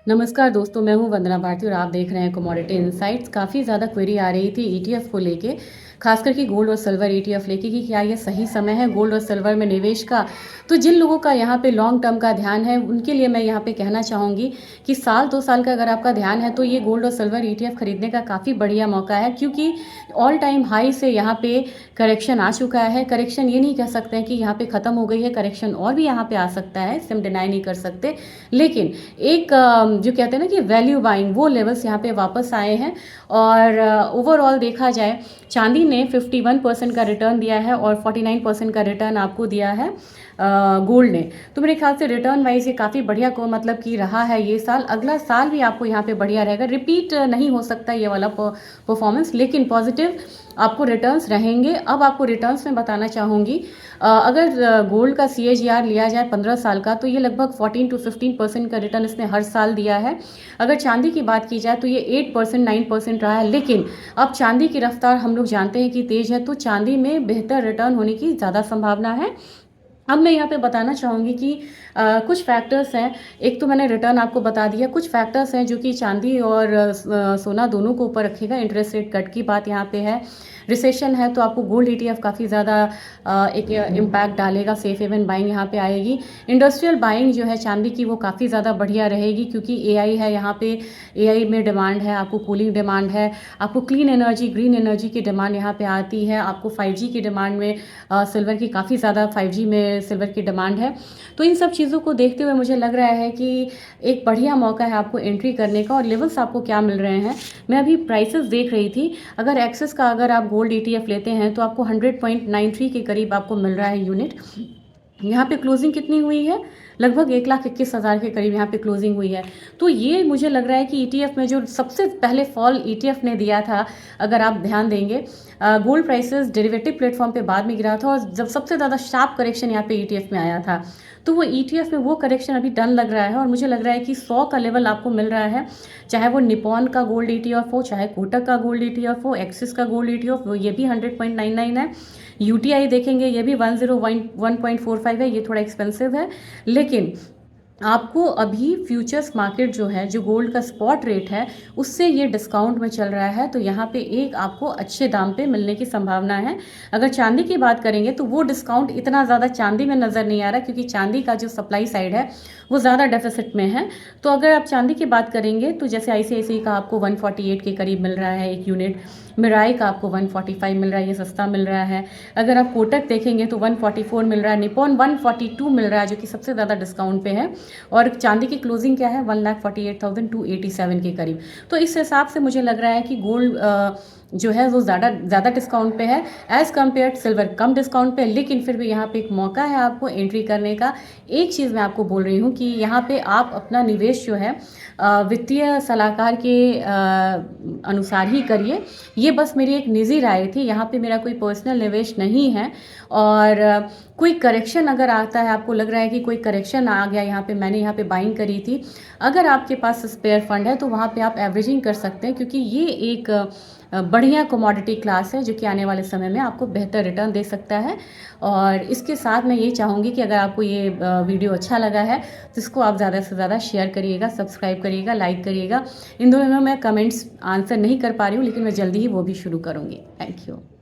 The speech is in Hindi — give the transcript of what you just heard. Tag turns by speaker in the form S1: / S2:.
S1: नमस्कार दोस्तों, मैं हूँ वंदना भारती और आप देख रहे हैं कमोडिटी इनसाइट्स। काफ़ी ज़्यादा क्वेरी आ रही थी ईटीएफ को लेके, खासकर कि गोल्ड और सिल्वर ईटीएफ लेके कि क्या ये सही समय है गोल्ड और सिल्वर में निवेश का। तो जिन लोगों का यहाँ पे लॉन्ग टर्म का ध्यान है उनके लिए मैं यहाँ पे कहना चाहूँगी कि साल 2 साल का अगर आपका ध्यान है तो ये गोल्ड और सिल्वर ईटीएफ खरीदने का काफ़ी बढ़िया मौका है, क्योंकि ऑल टाइम हाई से यहाँ पे करेक्शन आ चुका है। करेक्शन ये नहीं कह सकते हैं कि यहाँ पे ख़त्म हो गई है, करेक्शन और भी यहाँ पे आ सकता है, इसे हम डिनाई नहीं कर सकते। लेकिन एक जो कहते हैं ना कि वैल्यू बाइंग, वो लेवल्स यहाँ पे वापस आए हैं। और ओवरऑल देखा जाए, चांदी ने 51% का रिटर्न दिया है और 49% का रिटर्न आपको दिया है गोल्ड ने। तो मेरे ख्याल से रिटर्न वाइज ये काफ़ी बढ़िया को मतलब कि रहा है ये साल। अगला साल भी आपको यहाँ पे बढ़िया रहेगा, रिपीट नहीं हो सकता ये वाला परफॉर्मेंस, लेकिन पॉजिटिव आपको रिटर्न्स रहेंगे। अब आपको रिटर्न्स में बताना चाहूँगी, अगर गोल्ड का CAGR लिया जाए 15 साल का तो ये लगभग 14 to 15% का रिटर्न इसने हर साल दिया है। अगर चांदी की बात की जाए तो ये 8% 9% रहा है, लेकिन अब चांदी की रफ्तार हम लोग जानते हैं कि तेज़ है, तो चांदी में बेहतर रिटर्न होने की ज़्यादा संभावना है। अब मैं यहाँ पे बताना चाहूँगी कि कुछ फैक्टर्स हैं। एक तो मैंने रिटर्न आपको बता दिया, कुछ फैक्टर्स हैं जो कि चांदी और सोना दोनों को ऊपर रखेगा। इंटरेस्ट रेट कट की बात यहाँ पे है, रिसेशन है तो आपको गोल्ड ETF काफ़ी ज़्यादा एक इम्पैक्ट डालेगा, सेफ हेवन बाइंग यहाँ पे आएगी। इंडस्ट्रियल बाइंग जो है चांदी की वो काफ़ी ज़्यादा बढ़िया रहेगी, क्योंकि AI है यहाँ पे, AI में डिमांड है, आपको कूलिंग डिमांड है, आपको क्लीन एनर्जी ग्रीन एनर्जी की डिमांड यहाँ पे आती है, आपको 5G की डिमांड में सिल्वर की काफ़ी ज़्यादा 5G में सिल्वर की डिमांड है। तो इन सब चीज़ों को देखते हुए मुझे लग रहा है कि एक बढ़िया मौका है आपको एंट्री करने का। और लेवल्स आपको क्या मिल रहे हैं, मैं अभी प्राइसेस देख रही थी। अगर एक्सेस का अगर आप गोल्ड ETF लेते हैं तो आपको 100.93 के करीब आपको मिल रहा है यूनिट। यहाँ पे क्लोजिंग कितनी हुई है, लगभग 1,21,000 के करीब यहाँ पे क्लोजिंग हुई है। तो ये मुझे लग रहा है कि ETF में जो सबसे पहले फॉल ETF ने दिया था, अगर आप ध्यान देंगे, गोल्ड प्राइसेस डेरिवेटिव प्लेटफॉर्म पे बाद में गिरा था, और जब सबसे ज़्यादा शार्प करेक्शन यहाँ पे ETF में आया था, तो वो ETF में वो करेक्शन अभी डन लग रहा है। और मुझे लग रहा है कि 100 का लेवल आपको मिल रहा है, चाहे वो निपॉन का गोल्ड ETF हो, चाहे कोटक का गोल्ड ETF हो, एक्सिस का गोल्ड ETF हो, ये भी 100.99 है। UTI देखेंगे, ये भी 101.45 है, ये थोड़ा एक्सपेंसिव है। लेकिन आपको अभी फ्यूचर्स मार्केट जो है, जो गोल्ड का स्पॉट रेट है, उससे ये डिस्काउंट में चल रहा है, तो यहाँ पे एक आपको अच्छे दाम पे मिलने की संभावना है। अगर चांदी की बात करेंगे तो वो डिस्काउंट इतना ज़्यादा चांदी में नज़र नहीं आ रहा, क्योंकि चांदी का जो सप्लाई साइड है वो ज़्यादा डेफिसिट में है। तो अगर आप चांदी की बात करेंगे तो जैसे ICICI का आपको 148 के करीब मिल रहा है एक यूनिट, मिराई का आपको 145 मिल रहा है, ये सस्ता मिल रहा है। अगर आप कोटक देखेंगे तो 144 मिल रहा है, निपॉन 142 मिल रहा है, जो कि सबसे ज़्यादा डिस्काउंट पे है। और चांदी की क्लोजिंग क्या है, 1,48,287 के करीब। तो इस हिसाब से मुझे लग रहा है कि गोल्ड जो है वो ज़्यादा डिस्काउंट पे है एज़ कम्पेयर सिल्वर, कम डिस्काउंट पे है, लेकिन फिर भी यहाँ पे एक मौका है आपको एंट्री करने का। एक चीज़ मैं आपको बोल रही हूँ कि यहाँ पे आप अपना निवेश जो है वित्तीय सलाहकार के अनुसार ही करिए। ये बस मेरी एक निजी राय थी, यहाँ पे मेरा कोई पर्सनल निवेश नहीं है। और कोई करेक्शन अगर आता है, आपको लग रहा है कि कोई करेक्शन आ गया यहाँ पे, मैंने यहाँ पे बाइंग करी थी, अगर आपके पास स्पेयर फंड है तो वहाँ पे आप एवरेजिंग कर सकते हैं, क्योंकि ये एक बढ़िया कमोडिटी क्लास है जो कि आने वाले समय में आपको बेहतर रिटर्न दे सकता है। और इसके साथ मैं ये चाहूँगी कि अगर आपको ये वीडियो अच्छा लगा है तो इसको आप ज़्यादा से ज़्यादा शेयर करिएगा, सब्सक्राइब करिएगा, लाइक करिएगा। इन दोनों में मैं कमेंट्स आंसर नहीं कर पा रही हूँ, लेकिन मैं जल्दी ही वो भी शुरू करूँगी। Thank you.